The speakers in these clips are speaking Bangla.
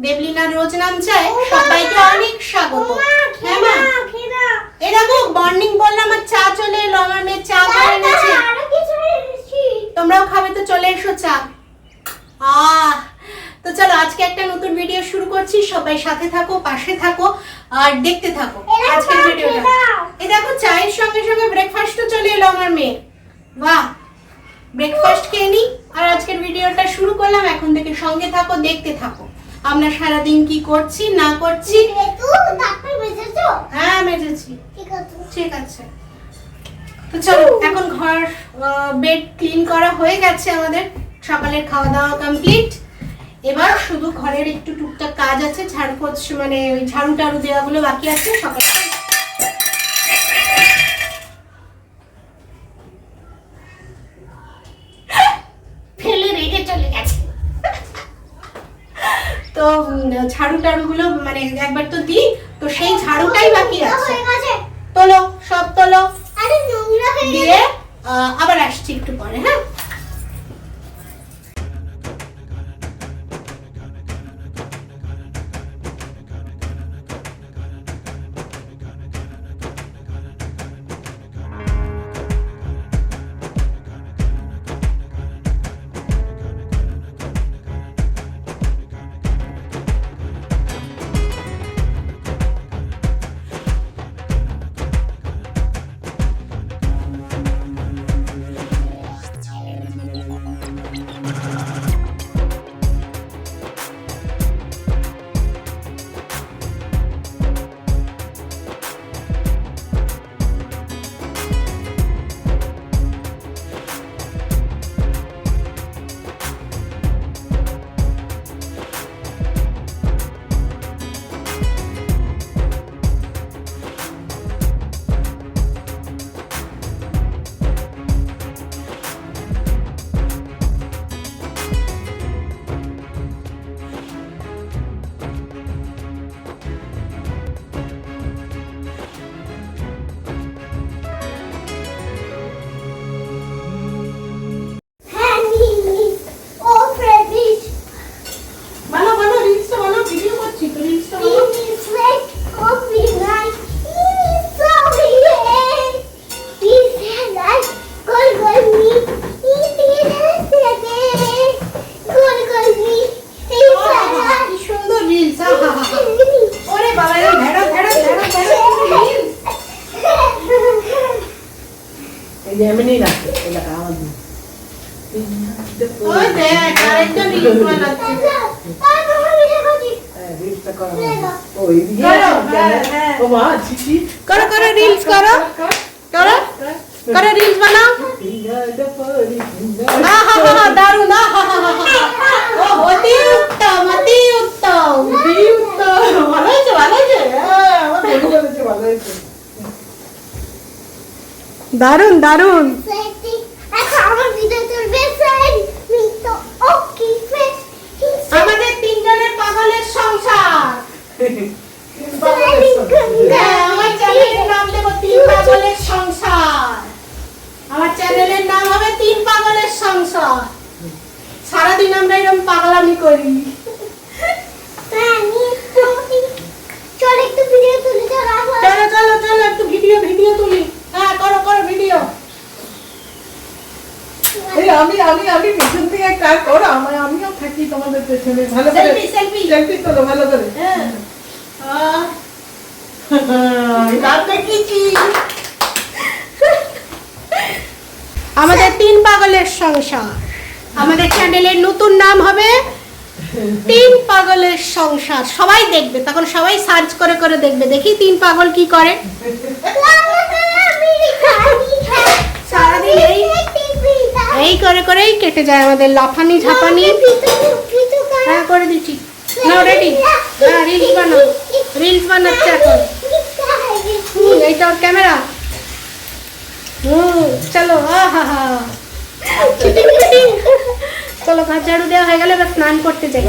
দেবলিনার রোজ নাম চায় সবাইকে অনেক স্বাগত। হ্যাঁ মা, এরকম মর্নিং বললাম আর চা চলে এলো, আমার মেয়ে চা করে এনেছে। তোমরাও খাবে তো চলে এসো চা। তো চলো আজকে একটা নতুন ভিডিও শুরু করছি, সবাই সাথে থাকো, পাশে থাকো আর দেখতে থাকো আজকের ভিডিওটা। এই দেখো চায়ের সঙ্গে সঙ্গে ব্রেকফাস্টও চলে এলো আমার মেয়ে। বাহ, ব্রেকফাস্ট খেয়ে নি আর আজকের ভিডিওটা শুরু করলাম। এখন থেকে সঙ্গে থাকো, দেখতে থাকো আমরা সারাদিন কি করছি না করছি। হ্যাঁ মেজেছি, ঠিক আছে। তো চলো এখন ঘর বেড ক্লিন করা হয়ে গেছে, আমাদের সকালের খাওয়া দাওয়া কমপ্লিট। এবার শুধু ঘরের একটু টুকটাক কাজ আছে, ঝাড়ু পোছ মানে ওই ঝাড়ু টাড়ু দেওয়াগুলো বাকি আছে। সকালে ফেলে রেখে চলে গেছে, তো ঝাড়ু টাড়ুগুলো মানে একবার তো দিই, তো সেই ঝাড়ুটাই বাকি আছে। তোলো, সব তোলো, দিয়ে আবার আসছি একটু পরে। হ্যাঁ দারুন দারুন। আমাদের তিনজনের পাগলের সংসার। আমার চ্যানেলের নাম দেবো তিন পাগলের সংসার। আমার চ্যানেলের নাম হবে তিন পাগলের সংসার। সারাদিন আমরা এরকম পাগলামি করি। চলো চলো চলো একটু ভিডিও তুলি। হ্যাঁ করো করো ভিডিও। আমি আমি আমি পেছন থেকে কাজ করো, আমিও থাকি তোমাদের পেছনে। ভালো করে সেলফি তোলো, ভালো করে। হ্যাঁ আমাদের তিন পাগলের সংসার। আমাদের চ্যানেলের নতুন নাম হবে তিন পাগলের সংসার। সবাই দেখবে, তখন সবাই সার্চ করে করে দেখবে, দেখি তিন পাগল কি করে। সারাদিন এই করে করেই কেটে যায় আমাদের লাফানি ঝাপানি। হ্যাঁ করে দিচ্ছি, নাও রেডি। হ্যাঁ রিলস বানাচ্ছে এখন। এইটা ওর ক্যামেরা। চলো চলো ঘর ঝাড়ু দেওয়া হয়ে গেলে এবার স্নান করতে যাই।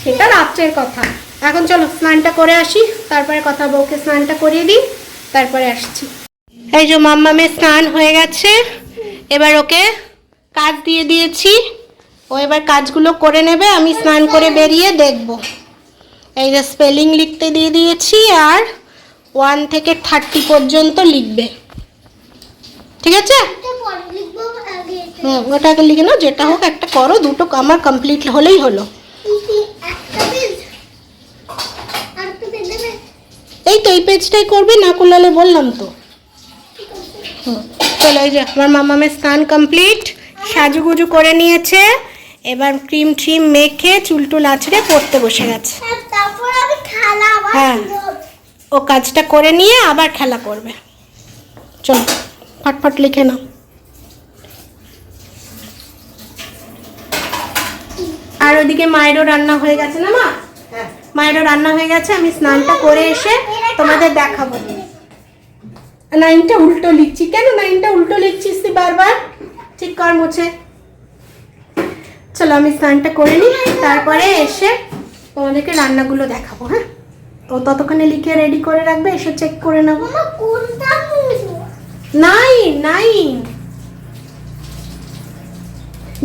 সেটা রাত্রের কথা, এখন চলো স্নানটা করে আসি, তারপরে কথা বউকে স্নানটা করিয়ে দিই, তারপরে আসছি। এই যে মাম্মামের স্নান হয়ে গেছে, এবার ওকে কাজ দিয়ে দিয়েছি। ও এবার কাজগুলো করে নেবে, আমি স্নান করে বেরিয়ে দেখব। এই যে স্পেলিং লিখতে দিয়ে দিয়েছি, আর 1 থেকে 30 পর্যন্ত লিখবে, ঠিক আছে? ওটাকে লিখে নাও, যেটা হোক একটা করো, দুটো আমার কমপ্লিট হলেই হলো। এই তো এই পেজটাই করবে, না করলে বললাম তো। চলো, এই যে আমার মামামের স্নান কমপ্লিট, সাজুগুজু করে নিয়েছে, এবার ক্রিম ট্রিম মেখে চুল টুল আছড়ে পড়তে বসে গেছে। হ্যাঁ, ও কাজটা করে নিয়ে আবার খেলা করবে। চলো ফটফট লিখে নাও। আর ওদিকে মায়েরও রান্না হয়ে গেছে না মা? মায়েরও রান্না হয়ে গেছে, আমি স্নানটা করে এসে তোমাদের দেখাবো। 9টা উল্টো লিখছি কেন? 9টা উল্টো লিখছিস তুই বারবার, ঠিক কর মুছে। চলো আমি স্নানটা করে নিই, তারপরে এসে তোমাদেরকে রান্নাগুলো দেখাবো। হ্যাঁ, ও ততক্ষণে লিখে রেডি করে রাখবে, এসে চেক করে নেবো।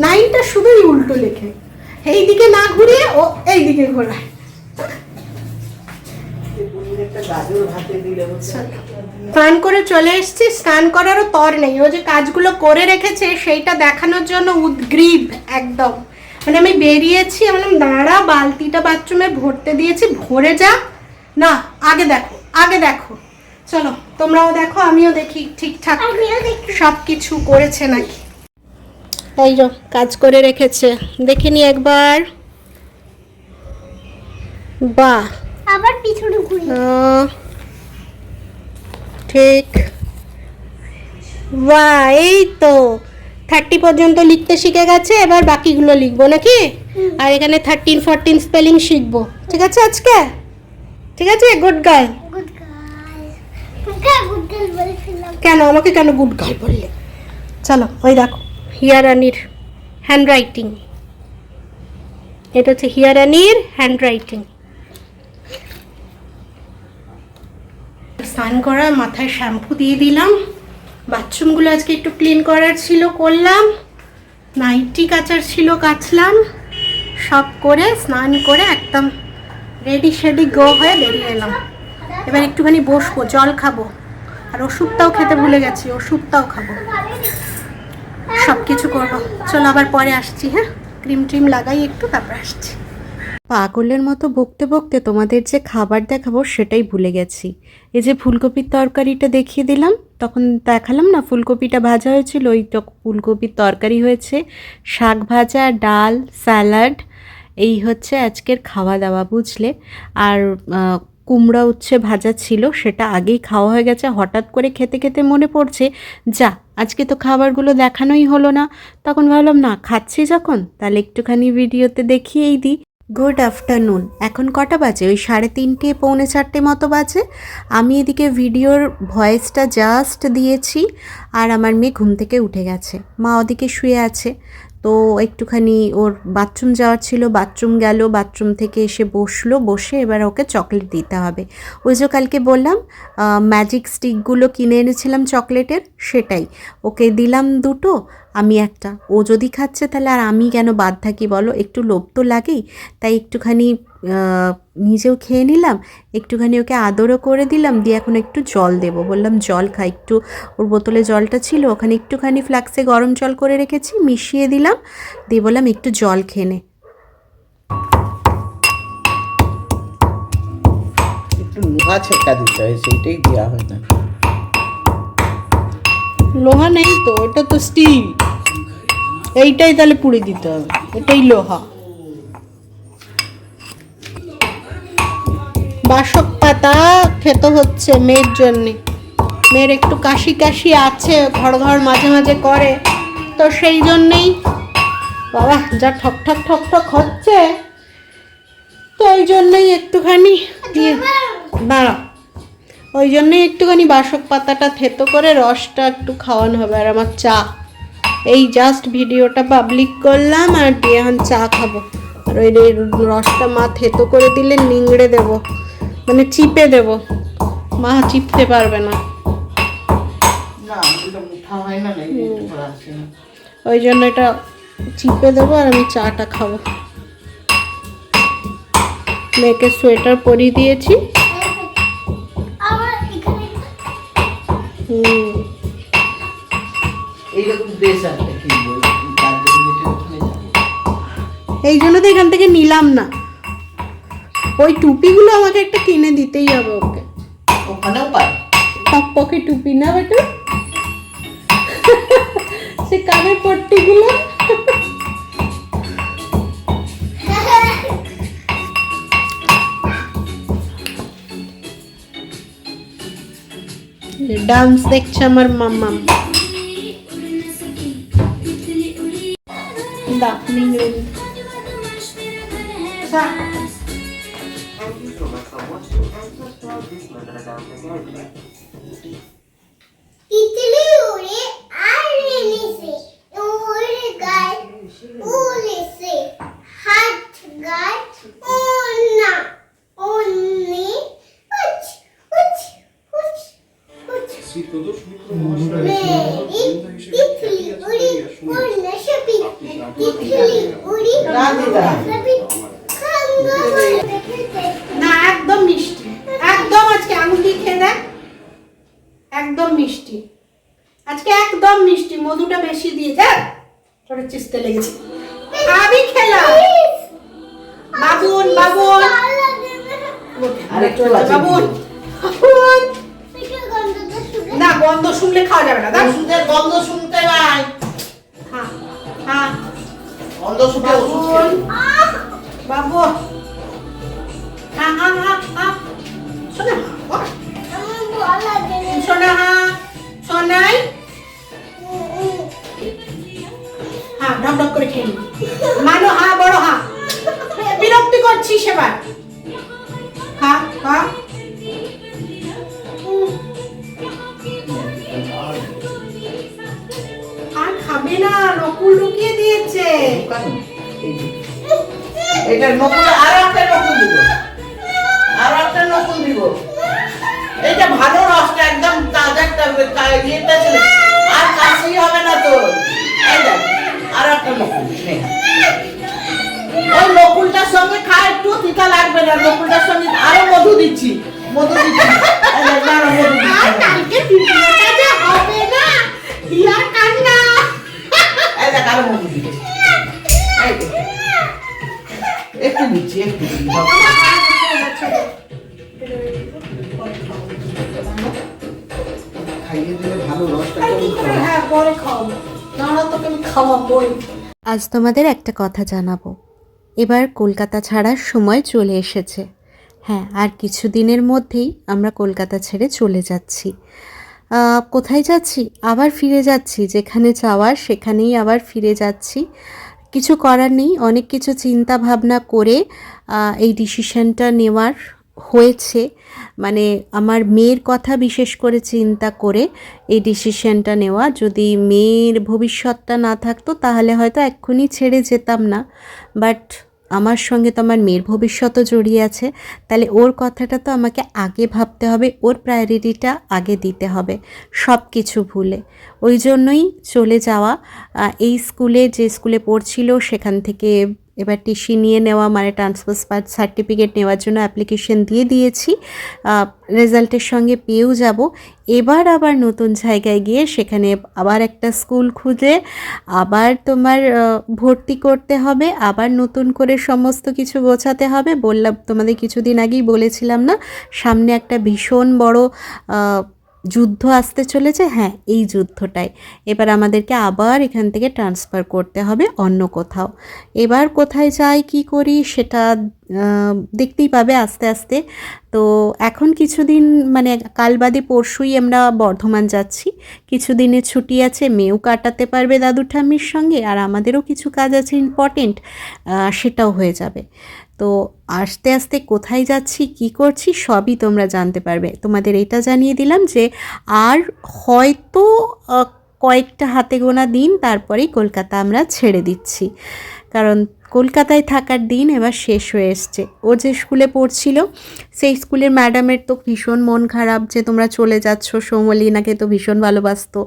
নাইনটা শুধুই উল্টো লেখে, এই দিকে না ঘুরিয়ে ও এই দিকে ঘোরায়। স্নান করে চলে এসেছি, স্নান করারও তর নেই, ও যে কাজগুলো করে রেখেছে সেইটা দেখানোর জন্য উদ্গ্রীব একদম। মানে আমি বেরিয়েছি, আমি দাঁড়া, বালতিটা বাথরুমে ভরতে দিয়েছি, ভরে যা না, আগে দেখো আগে দেখো। চলো তোমরাও দেখো, আমিও দেখি ঠিকঠাক সব কিছু করেছে নাকি। এই যে কাজ করে রেখেছে, দেখে নি একবার। বাহ, আবার পিছনে ঘুরি, ঠিক। বাহ, এই তো 30 পর্যন্ত লিখতে শিখে গেছে, এবার বাকিগুলো লিখবো নাকি? আর এখানে 13 14 স্পেলিং শিখবো, ঠিক আছে আজকে? ঠিক আছে, good girl. Good girl, good girl বলেছিলাম কেন আমাকে কেন গুড গার্ল বললে? চলো ওই দেখো হিয়া রানীর হ্যান্ড রাইটিং, এটা হচ্ছে হিয়া রানীর হ্যান্ড রাইটিং। স্নান করা, মাথায় শ্যাম্পু দিয়ে দিলাম, বাথরুমগুলো আজকে একটু ক্লিন করার ছিল করলাম, নাইটি কাচার ছিল কাচলাম, সব করে স্নান করে একদম রেডি শেডি গো হয়ে বেরিয়ে এলাম। এবার একটুখানি বসবো, জল খাবো, আর ওষুধটাও খেতে ভুলে গেছি, ওষুধটাও খাবো, সব কিছু করবো। চলো আবার পরে আসছি। হ্যাঁ, ক্রিম ট্রিম লাগাই একটু, তারপর আসছি। পাগলের মতো বকতে বকতে তোমাদের যে খাবার দেখাবো সেটাই ভুলে গেছি। এই যে ফুলকপির তরকারিটা দেখিয়ে দিলাম, তখন দেখালাম না ফুলকপিটা ভাজা হয়েছিল, ওই ফুলকপির তরকারি হয়েছে, শাক ভাজা, ডাল, স্যালাড, এই হচ্ছে আজকের খাওয়া দাওয়া, বুঝলে। আর কুমড়া উচ্ছে ভাজা ছিল, সেটা আগেই খাওয়া হয়ে গেছে। হঠাৎ করে খেতে খেতে মনে পড়ছে, যা আজকে তো খাবারগুলো দেখানোই হলো না। তখন ভাবলাম না, খাচ্ছি যখন তাহলে একটুখানি ভিডিওতে দেখিয়েই দিই। গুড আফটারনুন, এখন কটা বাজে? ওই 3:30 পৌনে 4টে মতো বাজে। আমি এদিকে ভিডিওর ভয়েসটা জাস্ট দিয়েছি, আর আমার মেয়ে ঘুম থেকে উঠে গেছে, মা ওদিকে শুয়ে আছে। তো একটুখানি ওর বাথরুম যাওয়ার ছিল, বাথরুম গেল, বাথরুম থেকে এসে বসলো, বসে এবার ওকে চকলেট দিতে হবে। ওই যে কালকে বললাম ম্যাজিক স্টিকগুলো কিনে এনেছিলাম চকলেটের, সেটাই ওকে দিলাম 2টো, আমি একটা। ও যদি খাচ্ছে তাহলে আর আমি কেন বাদ থাকি বলো, একটু লোভ তো লাগেই। তাই একটুখানি নিজেও খেয়ে নিলাম, একটুখানি ওকে আদরও করে দিলাম, দিয়ে এখন একটু জল দেবো, বললাম জল খাই একটু। ওর বোতলে জলটা ছিল, ওখানে একটুখানি ফ্লাক্সে গরম জল করে রেখেছি, মিশিয়ে দিলাম, দিয়ে বললাম একটু জল খেয়ে নে। একটু লোহা ছেঁকা দিতে হয়, সেইটাই দেওয়া হয় না। লোহা নেই তো, এটা তো স্টিল, এইটাই তাহলে পুড়ে দিতে হবে, এটাই লোহা। বাসক পাতা খেতে হচ্ছে মেয়ের জন্যে, মেয়ের একটু কাশি কাশি আছে, ঘর ঘর মাঝে মাঝে করে, তো সেই জন্যেই বাবা যা ঠক ঠক ঠক ঠক হচ্ছে, তো ওই জন্যই একটুখানি দিয়ে দাঁড়া, ওই জন্যই একটুখানি বাসক পাতাটা থেতো করে রসটা একটু খাওয়ানো হবে। আর আমার চা, এই জাস্ট ভিডিওটা পাবলিক করলাম, আর দিয়ে এখন চা খাবো। আর ওই রসটা মা থেতো করে দিলে নিংড়ে দেবো, মানে চিপে দেবো, মা চিপতে পারবে না, ওই জন্য এটা চিপে দেবো আর আমি চাটা খাবো। মেয়েকে সোয়েটার পরিয়ে দিয়েছি। আবার এখানে এইরকম ড্রেস একটা কিনবো, তার জন্য ওখানে যাবো। এই জন্য তো এখান থেকে নিলাম না। ওই টুপিগুলো আমাকে একটা কিনে দিতেই হবে ওকে। ওখানেও পাই। পকে টুপি না বেটা, সে কানের পট্টিগুলো। ডান্স দেখছে আমার মাম্মা। তিতলি উড়ে আর রেনেছে, উড়ে গায় উড়েছে, হাত গায় ওনা ওনি উচ উচ উচ উচ। মেরি তিতলি উড়ি ওনা শপি, তিতলি উড়ি শপি খাঙ্গা দেখতে। না একদম মিষ্টি, একদম আজকে আঙুল দিয়ে খেয়ে দেখ, একদম মিষ্টি আজকে, একদম মিষ্টি। মধুটা বেশি দিয়ে দেখ, তোর চিস্তে লেগেছে। আমি খেলাম বাবুন বাবুন আরেকটু আছে। বাবুন বাবুন। পিঠে গন্ধটা শুকে না গন্ধ শুনলে খাওয়া যাবে না। দেখ ওষুধের গন্ধ শুনতে নাই, হ্যাঁ হ্যাঁ গন্ধ শুনতে ওষুধ বাবুন খেয়ে। বাবু। হ্যাঁ হ্যাঁ হ্যাঁ হ্যাঁ শোনা আমার ভালো লাগে না। শোনা হ্যাঁ শোনাই। হ্যাঁ ঢক ঢক করে খেয়ে নি। মানো হ্যাঁ বড় হ্যাঁ, বিরক্তি করছিস এবার। হ্যাঁ হ্যাঁ আর খাবে না, নকুল ঢুকিয়ে দিয়েছে। এটা নকুল, আরো একটা নকুল দিব, আরো একটা নকুল দিব। এটা ভালো রসটা, একদম তাজা ইয়েটা ছিল, আর কাশি হবে না তোর। এই দেখ, আরো একটা নকুল নে। ওই নকুলটার সঙ্গে খা, একটু তিতা লাগবে না। নকুলটার সঙ্গে আরো মধু দিচ্ছি, মধু দিচ্ছি। এই দেখ, না না, মধু দিচ্ছি। আর কালকে ভিডিওটা যে হবে না, হিয়ার কান্না। এই দেখ, আরো মধু দিচ্ছি। এই দেখ, একটু দিচ্ছি, একটু দিচ্ছি। খাইয়ে দিলে ভালো রসটা কি করে? হ্যাঁ পরে খাওয়াবো, না তোকে আমি খাওয়াবোই। আজ তোমাদের একটা কথা জানাবো। এবার কলকাতা ছাড়ার সময় চলে এসেছে। হ্যাঁ, আর কিছুদিনের মধ্যেই আমরা কলকাতা ছেড়ে চলে যাচ্ছি। কোথায় যাচ্ছি? আবার ফিরে যাচ্ছি, যেখানে যাওয়ার সেখানেই আবার ফিরে যাচ্ছি। কিছু করার নেই, অনেক কিছু চিন্তা ভাবনা করে এই ডিসিশনটা নেওয়ার হয়েছে। মানে আমার মেয়ের কথা বিশেষ করে চিন্তা করে এই ডিসিশনটা নেওয়া। যদি মেয়ের ভবিষ্যৎটা না থাকতো তাহলে হয়তো এক্ষুনি ছেড়ে যেতাম না, বাট আমার সঙ্গে তো আমার মেয়ের ভবিষ্যৎও জড়িয়ে আছে। তাহলে ওর কথাটা তো আমাকে আগে ভাবতে হবে, ওর প্রায়োরিটিটা আগে দিতে হবে, সব কিছু ভুলে। ওই জন্যই চলে যাওয়া। এই স্কুলে, যে স্কুলে পড়ছিল সেখান থেকে এবার টিসি নিয়ে নেওয়া, মানে ট্রান্সফার সার্টিফিকেট নেওয়ার জন্য অ্যাপ্লিকেশন দিয়ে দিয়েছি। রেজাল্টের সঙ্গে পেয়েও যাব। এবার আবার নতুন জায়গায় গিয়ে সেখানে আবার একটা স্কুল খুঁজে আবার তোমার ভর্তি করতে হবে, আবার নতুন করে সমস্ত কিছু গোছাতে হবে। বললাম তোমাদের কিছুদিন আগেই বলেছিলাম না, সামনে একটা ভীষণ বড় যুদ্ধ আসতে চলেছে। হ্যাঁ, এই যুদ্ধটাই এবার আমাদেরকে আবার এখান থেকে ট্রান্সফার করতে হবে অন্য কোথাও। এবার কোথায় যাই কি করি সেটা দেখতেই পাবে আস্তে আস্তে। তো এখন কিছুদিন, মানে কাল বাদে পরশুই আমরা বর্ধমান যাচ্ছি। কিছুদিনের ছুটি আছে, মেয়েও কাটাতে পারবে দাদু ঠাম্মির সঙ্গে, আর আমাদেরও কিছু কাজ আছে ইম্পর্টেন্ট, সেটাও হয়ে যাবে। তো আস্তে আস্তে কোথায় যাচ্ছি কি করছি সবই তোমরা জানতে পারবে। তোমাদের এটা জানিয়ে দিলাম যে আর হয়তো কয়েকটা হাতে গোনা দিন তারপরেই কলকাতা আমরা ছেড়ে দিচ্ছি। কারণ কলকাতায় থাকার দিন এবার শেষ হয়ে এসছে। ও যে স্কুলে পড়ছিল সেই স্কুলের ম্যাডামের তো ভীষণ মন খারাপ যে তোমরা চলে যাচ্ছ, সৌমলিনাকে তো ভীষণ ভালোবাসতো।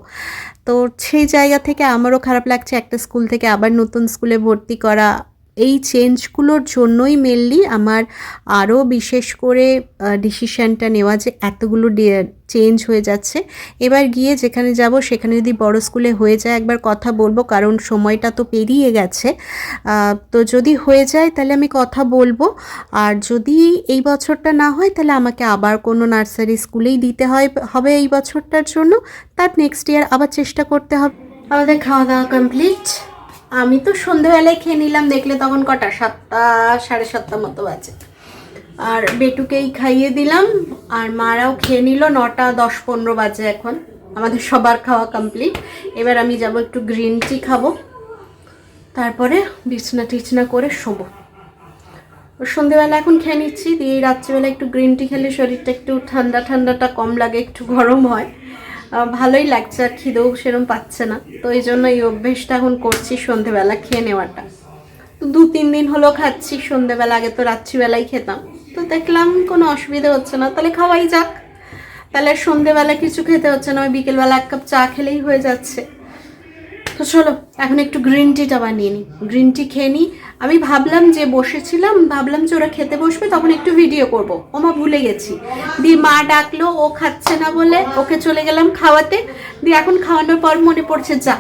তো সেই জায়গা থেকে আমারও খারাপ লাগছে একটা স্কুল থেকে আবার নতুন স্কুলে ভর্তি করা। এই চেঞ্জগুলোর জন্যই মেনলি আমার আরও বিশেষ করে ডিসিশানটা নেওয়া যে এতগুলো চেঞ্জ হয়ে যাচ্ছে, এবার গিয়ে যেখানে যাব সেখানে যদি বড় স্কুলে হয়ে যায় একবার কথা বলবো, কারণ সময়টা তো পেরিয়ে গেছে। তো যদি হয়ে যায় তাহলে আমি কথা বলবো, আর যদি এই বছরটা না হয় তাহলে আমাকে আবার কোনো নার্সারি স্কুলেই দিতে হবে এই বছরটার জন্য, তার নেক্সট ইয়ার আবার চেষ্টা করতে হবে। আমাদের খাওয়া দাওয়া কমপ্লিট। আমি তো সন্ধ্যেবেলায় খেয়ে নিলাম, দেখলে তখন কটা 7টা 7:30 মতো বাজে, আর বেটুকেই খাইয়ে দিলাম আর মারাও খেয়ে নিল। 9টা 10-15 বাজে এখন। আমাদের সবার খাওয়া কমপ্লিট। এবার আমি যাব একটু গ্রিন টি খাবো, তারপরে বিছনা টিছনা করে শোবো। সন্ধ্যেবেলা এখন খেয়ে নিচ্ছি, দিয়ে রাত্রিবেলা একটু গ্রিন টি খেলে শরীরটা একটু ঠান্ডাটা কম লাগে, একটু গরম হয়, ভালোই লাগছে, আর খিদেও সেরকম পাচ্ছে না। তো এই জন্য এই অভ্যেসটা এখন করছি সন্ধ্যেবেলা খেয়ে নেওয়াটা। তো 2-3 দিন হলো খাচ্ছি সন্ধ্যেবেলা, আগে তো রাত্রিবেলাই খেতাম। তো দেখলাম কোনো অসুবিধা হচ্ছে না, তাহলে খাওয়াই যাক। তাহলে সন্ধ্যেবেলা কিছু খেতে হচ্ছে না, ওই বিকেলবেলা 1 কাপ চা খেলেই হয়ে যাচ্ছে। তো চলো এখন একটু গ্রিন টিটা বানিয়ে নিই, গ্রিন টি খেয়ে নিই। আমি ভাবলাম যে ভাবলাম যে ওরা খেতে বসবে তখন একটু ভিডিও করব, ওমা ভুলে গেছি। দিয়ে মা ডাকলো, ও খাচ্ছে না বলে ওকে চলে গেলাম খাওয়াতে। দিয়ে এখন খাওয়ানোর পর মনে পড়ছে যা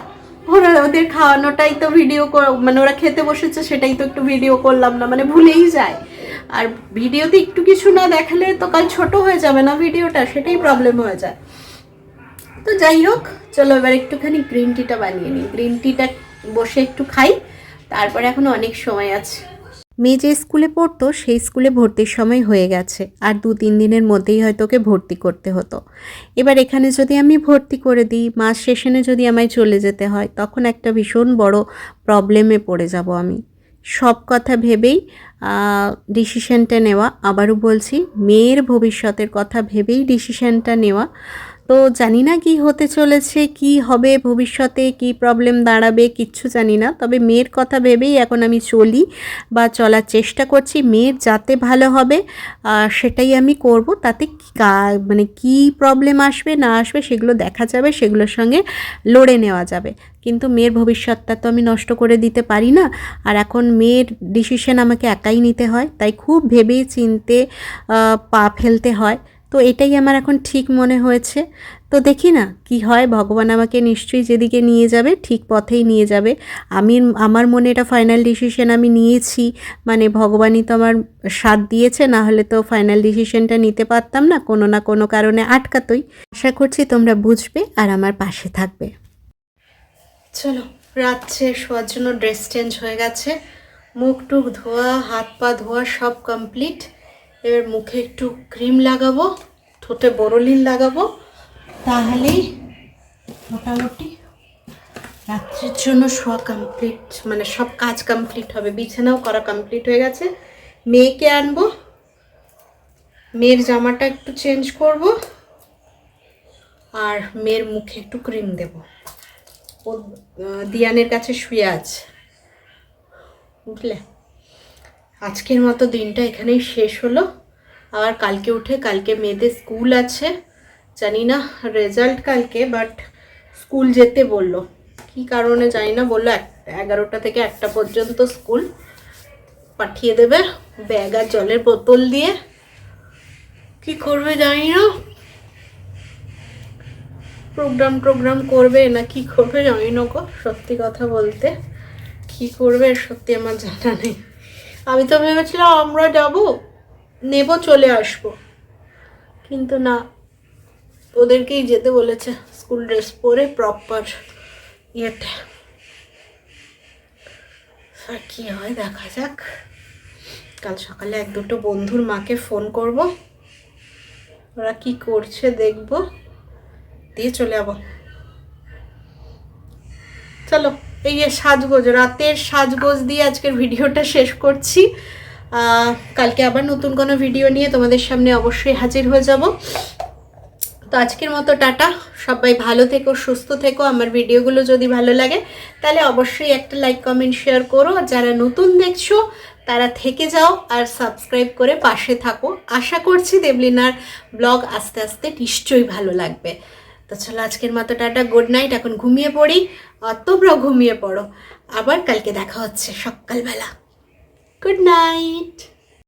ওদের খাওয়ানোটাই তো ভিডিও, মানে ওরা খেতে বসেছে সেটাই তো একটু ভিডিও করলাম না, মানে ভুলেই যায়। আর ভিডিওতে একটু কিছু না দেখালে তো কাল ছোট হয়ে যাবে না ভিডিওটা, সেটাই প্রবলেম হয়ে যায়। তো যাই হোক, চলো এবার একটুখানি গ্রিন টিটা বানিয়ে নিই। গ্রিন টিটা বসে একটু খাই, তারপরে এখনো অনেক সময় আছে। মেয়ে যে স্কুলে পড়তো সেই স্কুলে ভর্তির সময় হয়ে গেছে, আর 2-3 দিনের মধ্যেই হয়তো ওকে ভর্তি করতে হতো। এবার এখানে যদি আমি ভর্তি করে দিই, মাস শেষে যদি আমায় চলে যেতে হয়, তখন একটা ভীষণ বড় প্রবলেমে পড়ে যাব আমি। সব কথা ভেবেই ডিসিশানটা নেওয়া, আবারও বলছি মেয়ের ভবিষ্যতের কথা ভেবেই ডিসিশানটা নেওয়া। তো জানি না কি হতে চলেছে, কি হবে ভবিষ্যতে, কি প্রবলেম দাঁড়াবে কিচ্ছু জানি না, তবে মেয়ের কথা ভেবেই এখন আমি চলি বা চলার চেষ্টা করছি। মেয়ের যাতে ভালো হবে সেটাই আমি করব, তাতে মানে কি প্রবলেম আসবে না আসবে সেগুলো দেখা যাবে, সেগুলোর সঙ্গে লড়ে নেওয়া যাবে, কিন্তু মেয়ের ভবিষ্যৎটা তো আমি নষ্ট করে দিতে পারি না। আর এখন মেয়ের ডিসিশন আমাকে একাই নিতে হয়, তাই খুব ভেবে চিন্তে পা ফেলতে হয়। তো এটাই আমার এখন ঠিক মনে হয়েছে। তো দেখি না কি হয়, ভগবান আমাকে নিশ্চয়ই যেদিকে নিয়ে যাবে ঠিক পথেই নিয়ে যাবে। আমার মনে এটা ফাইনাল ডিসিশন আমি নিয়েছি, মানে ভগবানই তো আমার সাথ দিয়েছে, না হলে তো ফাইনাল ডিসিশনটা নিতে পারতাম না, কোনো না কোনো কারণে আটকাতই। আশা করছি তোমরা বুঝবে আর আমার পাশে থাকবে। চলো, রাত্রে শোয়ার জন্য ড্রেস চেঞ্জ হয়ে গেছে, মুখ টুক ধোয়া, হাত পা ধোয়া সব কমপ্লিট। এবার মুখে একটু ক্রিম লাগাবো, ঠোঁটে বোরোলিন লাগাবো, তাহলেই মোটামুটি রাত্রির জন্য শোয়া কমপ্লিট, মানে সব কাজ কমপ্লিট হবে। বিছানাও করা কমপ্লিট হয়ে গেছে। মেয়েকে আনবো, মেয়ের জামাটা একটু চেঞ্জ করব, আর মেয়ের মুখে একটু ক্রিম দেব। ও দিয়ানের কাছে শুয়ে আছে, বুঝলে। আজকের মতো দিনটা এখানেই শেষ হলো। আবার কালকে উঠে, কালকে মেয়েদের স্কুল আছে, জানি না রেজাল্ট কালকে, বাট স্কুল যেতে বলল, কি কারণে জানি না, বললো 11টা থেকে 1টা পর্যন্ত স্কুল পাঠিয়ে দেবে, ব্যাগ আর জলের বোতল দিয়ে। কি করবে জানি না, প্রোগ্রাম করবে না কি করবে জানি না গো, সত্যি কথা বলতে কি করবে সত্যি আমার জানা নেই। আমি তো ভেবেছিলাম আমরা যাব, নেব, চলে আসবো, কিন্তু না, ওদেরকেই যেতে বলেছে স্কুল ড্রেস পরে প্রপার ইয়েতে। আর কি হয় দেখা যাক। কাল সকালে 1-2 বন্ধুর মাকে ফোন করব, ওরা কি করছে দেখবো, দিয়ে চলে যাবো। চলো, এই যে সাজগোজ, রাতের সাজগোজ দিয়ে আজকের ভিডিওটা শেষ করছি। কালকে আবার নতুন কোনো ভিডিও নিয়ে তোমাদের সামনে অবশ্যই হাজির হয়ে যাব। তো আজকের মতো টাটা, সবাই ভালো থেকো, সুস্থ থেকো। আমার ভিডিওগুলো যদি ভালো লাগে তাহলে অবশ্যই একটা লাইক কমেন্ট শেয়ার করো। আর যারা নতুন দেখছো তারা থেকে যাও আর সাবস্ক্রাইব করে পাশে থাকো। আশা করছি দেবলিনার ব্লগ আস্তে আস্তে নিশ্চয়ই ভালো লাগবে। তো চলো আজকের মতো টাটা, গুড নাইট। এখন ঘুমিয়ে পড়ি, আর তোমরাও ঘুমিয়ে পড়ো। আবার কালকে দেখা হচ্ছে সকালবেলা। Good night.